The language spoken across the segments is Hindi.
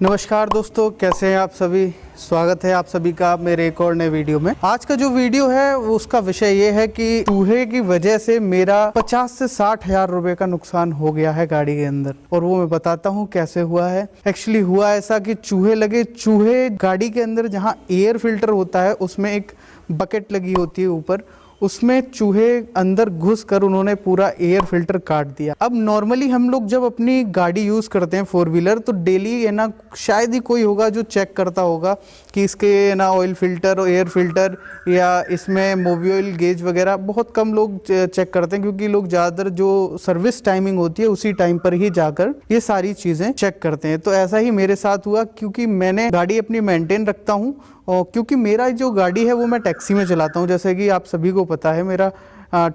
नमस्कार दोस्तों, कैसे हैं आप सभी। स्वागत है आप सभी का मेरे एक और नए वीडियो में। आज का जो वीडियो है उसका विषय ये है कि चूहे की वजह से मेरा 50 से 60 हजार रुपए का नुकसान हो गया है गाड़ी के अंदर, और वो मैं बताता हूँ कैसे हुआ है। एक्चुअली हुआ ऐसा कि चूहे लगे। चूहे गाड़ी के अंदर जहाँ एयर फिल्टर होता है उसमें एक बकेट लगी होती है ऊपर, उसमें चूहे अंदर घुसकर उन्होंने पूरा एयर फिल्टर काट दिया। अब नॉर्मली हम लोग जब अपनी गाड़ी यूज़ करते हैं फोर व्हीलर, तो डेली है ना शायद ही कोई होगा जो चेक करता होगा कि इसके ना ऑयल फिल्टर और एयर फिल्टर या इसमें मोबिल गेज वगैरह बहुत कम लोग चेक करते हैं, क्योंकि लोग ज़्यादातर जो सर्विस टाइमिंग होती है उसी टाइम पर ही जाकर ये सारी चीज़ें चेक करते हैं। तो ऐसा ही मेरे साथ हुआ, क्योंकि मैंने गाड़ी अपनी मेंटेन रखता हूँ, और क्योंकि मेरा जो गाड़ी है वो मैं टैक्सी में चलाता हूँ। जैसे कि आप सभी को पता है, मेरा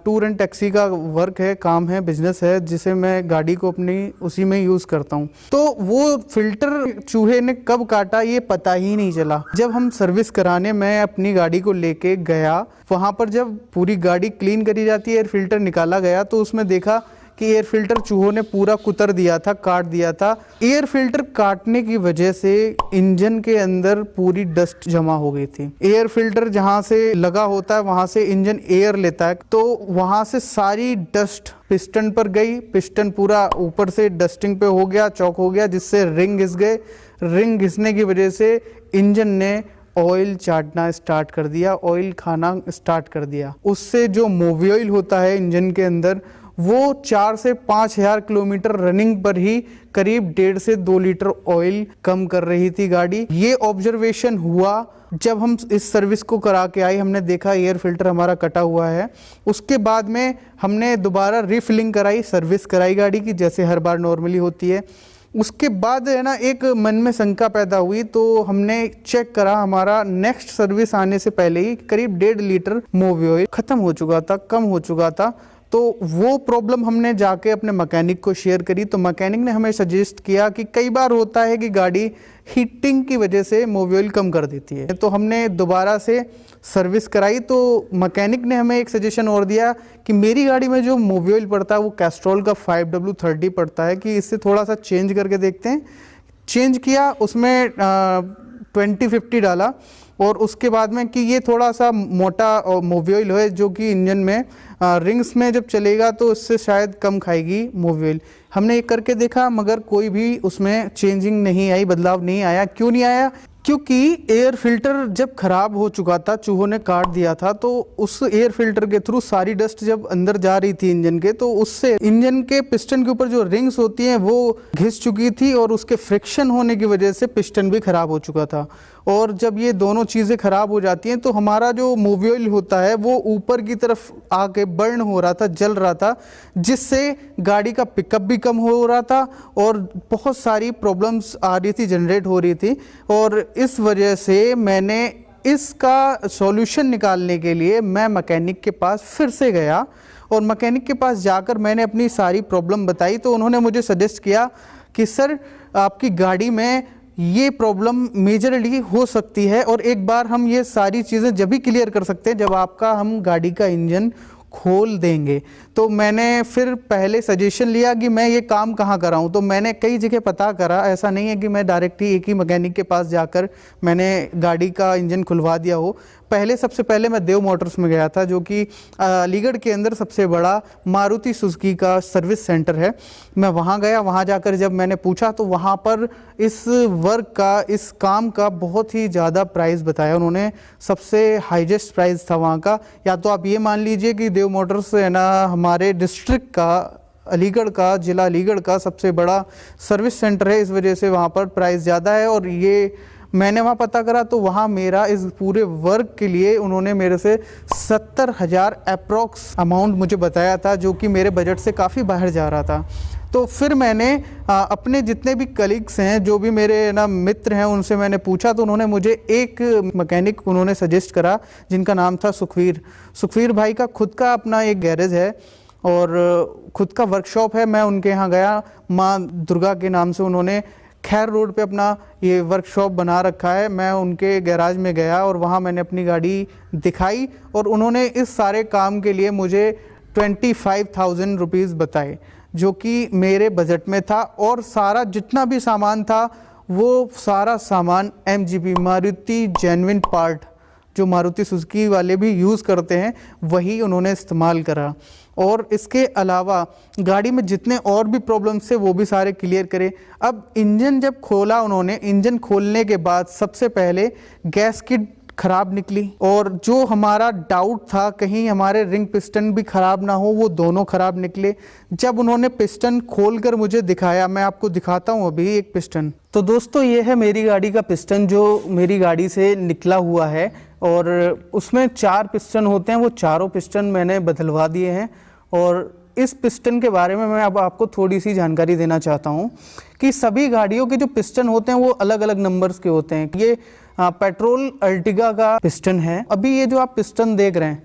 टूर एंड टैक्सी का वर्क है, काम है, बिजनेस है, जिसे मैं गाड़ी को अपनी उसी में यूज़ करता हूँ। तो वो फिल्टर चूहे ने कब काटा ये पता ही नहीं चला। जब हम सर्विस कराने मैं अपनी गाड़ी को लेके गया, वहाँ पर जब पूरी गाड़ी क्लीन करी जाती है, एयर फिल्टर निकाला गया, तो उसमें देखा कि एयर फिल्टर चूहों ने पूरा कुतर दिया था, काट दिया था। एयर फिल्टर काटने की वजह से इंजन के अंदर पूरी डस्ट जमा हो गई थी। एयर फिल्टर जहां से लगा होता है वहां से इंजन एयर लेता है, तो वहां से सारी डस्ट पिस्टन पर गई। पिस्टन पूरा ऊपर से डस्टिंग पे हो गया, चौक हो गया, जिससे रिंग घिस गए। रिंग घिसने की वजह से इंजन ने ऑयल चाटना स्टार्ट कर दिया, ऑयल खाना स्टार्ट कर दिया। उससे जो मोबिल होता है इंजन के अंदर, वो 4 से 5 हजार किलोमीटर रनिंग पर ही करीब 1.5 से 2 लीटर ऑयल कम कर रही थी गाड़ी। ये ऑब्जर्वेशन हुआ जब हम इस सर्विस को करा के आए। हमने देखा एयर फिल्टर हमारा कटा हुआ है। उसके बाद में हमने दोबारा रिफिलिंग कराई, सर्विस कराई गाड़ी की, जैसे हर बार नॉर्मली होती है। उसके बाद है ना एक मन में शंका पैदा हुई, तो हमने चेक करा, हमारा नेक्स्ट सर्विस आने से पहले ही करीब 1.5 लीटर मोबिल ऑयल खत्म हो चुका था, कम हो चुका था। तो वो प्रॉब्लम हमने जाके अपने मैकेनिक को शेयर करी, तो मैकेनिक ने हमें सजेस्ट किया कि कई बार होता है कि गाड़ी हीटिंग की वजह से मोबिल कम कर देती है। तो हमने दोबारा से सर्विस कराई, तो मैकेनिक ने हमें एक सजेशन और दिया कि मेरी गाड़ी में जो मोबिल पड़ता है वो कैस्ट्रॉल का 5W30 पड़ता है, कि इससे थोड़ा सा चेंज करके देखते हैं। चेंज किया, उसमें 2050 डाला, और उसके बाद में कि ये थोड़ा सा मोटा मोबिल है, जो कि इंजन में रिंग्स में जब चलेगा तो इससे शायद कम खाएगी मोबिल। हमने ये करके देखा, मगर कोई भी उसमें चेंजिंग नहीं आई, बदलाव नहीं आया। क्यों नहीं आया? क्योंकि एयर फिल्टर जब खराब हो चुका था, चूहों ने काट दिया था, तो उस एयर फिल्टर के थ्रू सारी डस्ट जब अंदर जा रही थी इंजन के, तो उससे इंजन के पिस्टन के ऊपर जो रिंग्स होती हैं वो घिस चुकी थी, और उसके फ्रिक्शन होने की वजह से पिस्टन भी खराब हो चुका था। और जब ये दोनों चीज़ें खराब हो जाती हैं तो हमारा जो मोबिल होता है वो ऊपर की तरफ आके बर्न हो रहा था, जल रहा था, जिससे गाड़ी का पिकअप भी कम हो रहा था और बहुत सारी प्रॉब्लम्स आ रही थी, जनरेट हो रही थी। और इस वजह से मैंने इसका सॉल्यूशन निकालने के लिए मैं मैकेनिक के पास फिर से गया, और मैकेनिक के पास जाकर मैंने अपनी सारी प्रॉब्लम बताई। तो उन्होंने मुझे सजेस्ट किया कि सर, आपकी गाड़ी में ये प्रॉब्लम मेजरली हो सकती है, और एक बार हम ये सारी चीज़ें जब भी क्लियर कर सकते हैं जब आपका हम गाड़ी का इंजन खोल देंगे। तो मैंने फिर पहले सजेशन लिया कि मैं ये काम कहाँ कराऊँ, तो मैंने कई जगह पता करा। ऐसा नहीं है कि मैं डायरेक्ट ही एक ही मैकेनिक के पास जाकर मैंने गाड़ी का इंजन खुलवा दिया हो। पहले सबसे पहले मैं देव मोटर्स में गया था, जो कि अलीगढ़ के अंदर सबसे बड़ा मारुति सुजुकी का सर्विस सेंटर है। मैं वहाँ गया, वहाँ जाकर जब मैंने पूछा तो वहाँ पर इस वर्क का, इस काम का बहुत ही ज़्यादा प्राइस बताया उन्होंने। सबसे हाईएस्ट प्राइस था वहाँ का। या तो आप ये मान लीजिए कि देव मोटर्स है ना हमारे डिस्ट्रिक्ट का, अलीगढ़ का, जिला अलीगढ़ का सबसे बड़ा सर्विस सेंटर है, इस वजह से वहाँ पर प्राइस ज़्यादा है। और ये मैंने वहाँ पता करा तो वहाँ मेरा इस पूरे वर्क के लिए उन्होंने मेरे से 70,000 अप्रॉक्स अमाउंट मुझे बताया था, जो कि मेरे बजट से काफ़ी बाहर जा रहा था। तो फिर मैंने अपने जितने भी कलीग्स हैं, जो भी मेरे ना मित्र हैं, उनसे मैंने पूछा, तो उन्होंने मुझे एक मैकेनिक उन्होंने सजेस्ट करा, जिनका नाम था सुखवीर। सुखवीर भाई का खुद का अपना एक गैरेज है और खुद का वर्कशॉप है। मैं उनके यहाँ गया, माँ दुर्गा के नाम से उन्होंने खैर रोड पे अपना ये वर्कशॉप बना रखा है। मैं उनके गैराज में गया और वहाँ मैंने अपनी गाड़ी दिखाई, और उन्होंने इस सारे काम के लिए मुझे 25,000 रुपीज़ बताए, जो कि मेरे बजट में था। और सारा जितना भी सामान था वो सारा सामान MGP मारुति जेन्युइन पार्ट जो मारुति सुजुकी वाले भी यूज़ करते हैं वही उन्होंने इस्तेमाल करा। और इसके अलावा गाड़ी में जितने और भी प्रॉब्लम्स थे वो भी सारे क्लियर करे। अब इंजन जब खोला उन्होंने, इंजन खोलने के बाद सबसे पहले गैस किट खराब निकली, और जो हमारा डाउट था कहीं हमारे रिंग पिस्टन भी खराब ना हो, वो दोनों खराब निकले। जब उन्होंने पिस्टन खोलकर मुझे दिखाया, मैं आपको दिखाता हूँ अभी एक पिस्टन। तो दोस्तों ये है मेरी गाड़ी का पिस्टन जो मेरी गाड़ी से निकला हुआ है, और उसमें 4 पिस्टन होते हैं, वो चारों पिस्टन मैंने बदलवा दिए हैं। और इस पिस्टन के बारे में मैं अब आपको थोड़ी सी जानकारी देना चाहता हूँ कि सभी गाड़ियों के जो पिस्टन होते हैं वो अलग अलग नंबर्स के होते हैं। ये पेट्रोल अर्टिगा का पिस्टन है। अभी ये जो आप पिस्टन देख रहे हैं,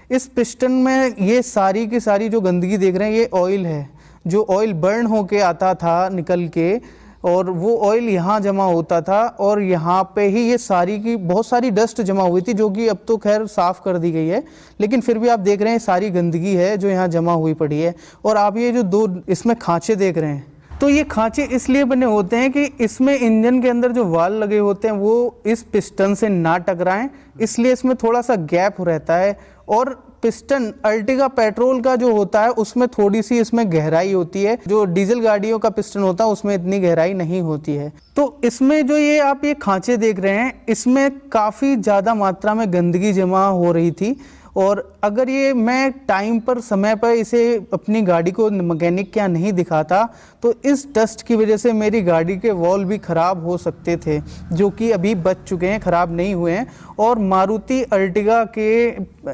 इस पिस्टन में ये सारी की सारी जो गंदगी देख रहे हैं ये ऑयल है, जो ऑयल बर्न होके आता था निकल के, और वो ऑयल यहाँ जमा होता था, और यहाँ पे ही ये सारी की बहुत सारी डस्ट जमा हुई थी, जो कि अब तो खैर साफ़ कर दी गई है, लेकिन फिर भी आप देख रहे हैं सारी गंदगी है जो यहाँ जमा हुई पड़ी है। और आप ये जो 2 इसमें खांचे देख रहे हैं, तो ये खांचे इसलिए बने होते हैं कि इसमें इंजन के अंदर जो वाल लगे होते हैं वो इस पिस्टन से ना टकराएं, इसलिए इसमें थोड़ा सा गैप रहता है। और पिस्टन अर्टिगा पेट्रोल का जो होता है उसमें थोड़ी सी इसमें गहराई होती है, जो डीजल गाड़ियों का पिस्टन होता है उसमें इतनी गहराई नहीं होती है। तो इसमें जो ये आप ये खांचे देख रहे हैं, इसमें काफ़ी ज़्यादा मात्रा में गंदगी जमा हो रही थी, और अगर ये मैं टाइम पर समय पर इसे अपनी गाड़ी को मैकेनिक क्या नहीं दिखाता तो इस डस्ट की वजह से मेरी गाड़ी के वॉल भी ख़राब हो सकते थे, जो कि अभी बच चुके हैं, ख़राब नहीं हुए हैं। और मारुति अर्टिगा के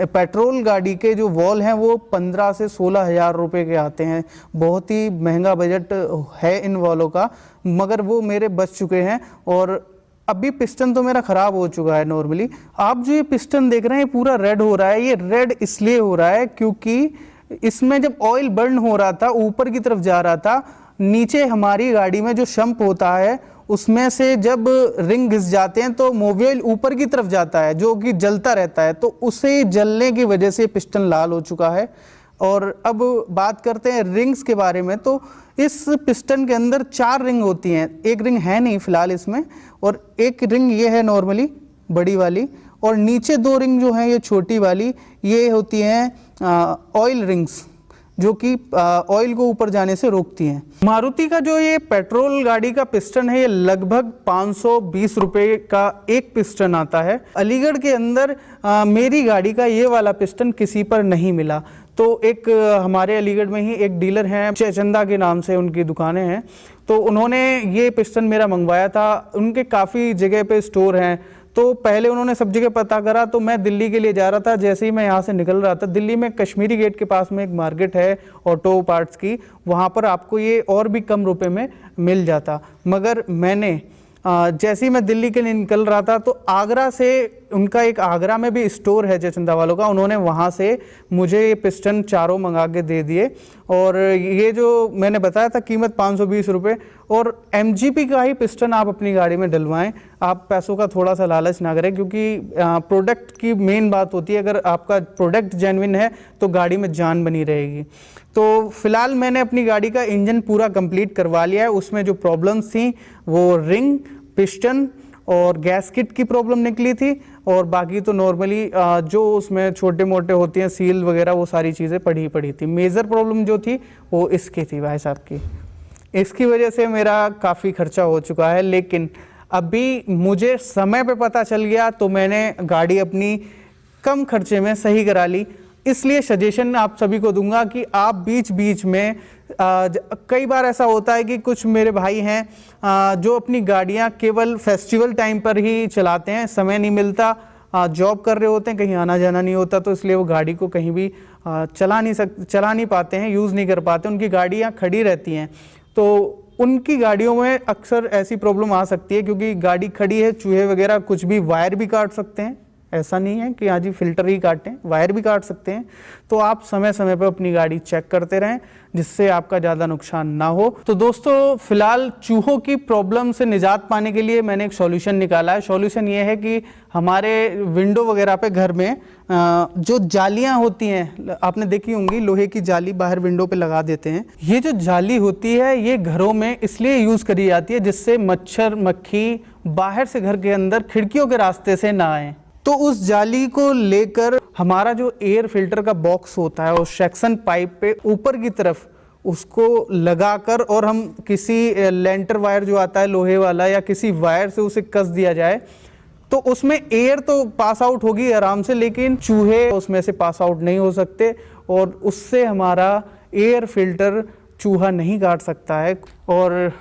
पेट्रोल गाड़ी के जो वॉल हैं वो 15 से 16 हज़ार रुपये के आते हैं। बहुत ही महंगा बजट है इन वॉलों का, मगर वो मेरे बच चुके हैं। और अभी पिस्टन तो मेरा ख़राब हो चुका है नॉर्मली। आप जो ये पिस्टन देख रहे हैं ये पूरा रेड हो रहा है, ये रेड इसलिए हो रहा है क्योंकि इसमें जब ऑयल बर्न हो रहा था ऊपर की तरफ जा रहा था, नीचे हमारी गाड़ी में जो शंप होता है उसमें से जब रिंग घिस जाते हैं तो मोबिल ऊपर की तरफ जाता है जो कि जलता रहता है, तो उसे जलने की वजह से पिस्टन लाल हो चुका है। और अब बात करते हैं रिंग्स के बारे में, तो इस पिस्टन के अंदर 4 रिंग होती हैं, एक रिंग है नहीं फिलहाल इसमें, और एक रिंग ये है नॉर्मली बड़ी वाली, और नीचे 2 रिंग जो हैं ये छोटी वाली, ये होती हैं ऑयल रिंग्स, जो कि ऑयल को ऊपर जाने से रोकती हैं। मारुति का जो ये पेट्रोल गाड़ी का पिस्टन है ये लगभग 520 रुपये का एक पिस्टन आता है। अलीगढ़ के अंदर मेरी गाड़ी का ये वाला पिस्टन किसी पर नहीं मिला, तो एक हमारे अलीगढ़ में ही एक डीलर हैं, चंदा के नाम से उनकी दुकानें हैं, तो उन्होंने ये पिस्टन मेरा मंगवाया था। उनके काफ़ी जगह पे स्टोर हैं, तो पहले उन्होंने सब जगह पता करा, तो मैं दिल्ली के लिए जा रहा था। जैसे ही मैं यहाँ से निकल रहा था, दिल्ली में कश्मीरी गेट के पास में एक मार्केट है ऑटो पार्ट्स की, वहाँ पर आपको ये और भी कम रुपए में मिल जाता। मगर मैंने जैसे ही मैं दिल्ली के लिए निकल रहा था तो आगरा से, उनका एक आगरा में भी स्टोर है जयचंदा वालों का, उन्होंने वहाँ से मुझे ये पिस्टन चारों मंगा के दे दिए। और ये जो मैंने बताया था कीमत 520 रुपये, और MGP का ही पिस्टन आप अपनी गाड़ी में डलवाएं। आप पैसों का थोड़ा सा लालच ना करें, क्योंकि प्रोडक्ट की मेन बात होती है, अगर आपका प्रोडक्ट जेन्युइन है तो गाड़ी में जान बनी रहेगी। तो फिलहाल मैंने अपनी गाड़ी का इंजन पूरा कंप्लीट करवा लिया है। उसमें जो प्रॉब्लम्स थी वो रिंग, पिस्टन और गैस किट की प्रॉब्लम निकली थी, और बाकी तो नॉर्मली जो उसमें छोटे मोटे होती हैं सील वगैरह वो सारी चीज़ें पड़ी थी। मेजर प्रॉब्लम जो थी वो इसकी थी भाई साहब की, इसकी वजह से मेरा काफ़ी खर्चा हो चुका है। लेकिन अभी मुझे समय पे पता चल गया तो मैंने गाड़ी अपनी कम खर्चे में सही करा ली। इसलिए सजेशन आप सभी को दूंगा कि आप बीच बीच में कई बार ऐसा होता है कि कुछ मेरे भाई हैं जो अपनी गाड़ियां केवल फेस्टिवल टाइम पर ही चलाते हैं, समय नहीं मिलता, जॉब कर रहे होते हैं, कहीं आना जाना नहीं होता, तो इसलिए वो गाड़ी को कहीं भी चला नहीं पाते हैं, यूज़ नहीं कर पाते, उनकी गाड़ियाँ खड़ी रहती हैं। तो उनकी गाड़ियों में अक्सर ऐसी प्रॉब्लम आ सकती है, क्योंकि गाड़ी खड़ी है, चूहे वगैरह कुछ भी वायर भी काट सकते हैं, ऐसा नहीं है कि हाँ जी फिल्टर ही काटें, वायर भी काट सकते हैं। तो आप समय समय पर अपनी गाड़ी चेक करते रहें जिससे आपका ज़्यादा नुकसान ना हो। तो दोस्तों फिलहाल चूहों की प्रॉब्लम से निजात पाने के लिए मैंने एक सॉल्यूशन निकाला है। सॉल्यूशन ये है कि हमारे विंडो वगैरह पे घर में जो जालियां होती हैं, आपने देखी होंगी, लोहे की जाली बाहर विंडो पे लगा देते हैं। ये जो जाली होती है ये घरों में इसलिए यूज़ करी जाती है जिससे मच्छर मक्खी बाहर से घर के अंदर खिड़कियों के रास्ते से ना आए। तो उस जाली को लेकर हमारा जो एयर फिल्टर का बॉक्स होता है उस सेक्शन पाइप पे ऊपर की तरफ उसको लगाकर और हम किसी लेंटर वायर जो आता है लोहे वाला या किसी वायर से उसे कस दिया जाए तो उसमें एयर तो पास आउट होगी आराम से, लेकिन चूहे उसमें से पास आउट नहीं हो सकते और उससे हमारा एयर फिल्टर चूहा नहीं काट सकता है। और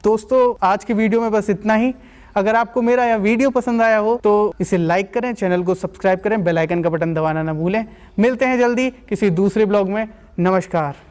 दोस्तों आज की वीडियो में बस इतना ही। अगर आपको मेरा यह वीडियो पसंद आया हो तो इसे लाइक करें, चैनल को सब्सक्राइब करें, बेल आइकन का बटन दबाना ना भूलें। मिलते हैं जल्दी किसी दूसरे ब्लॉग में। नमस्कार।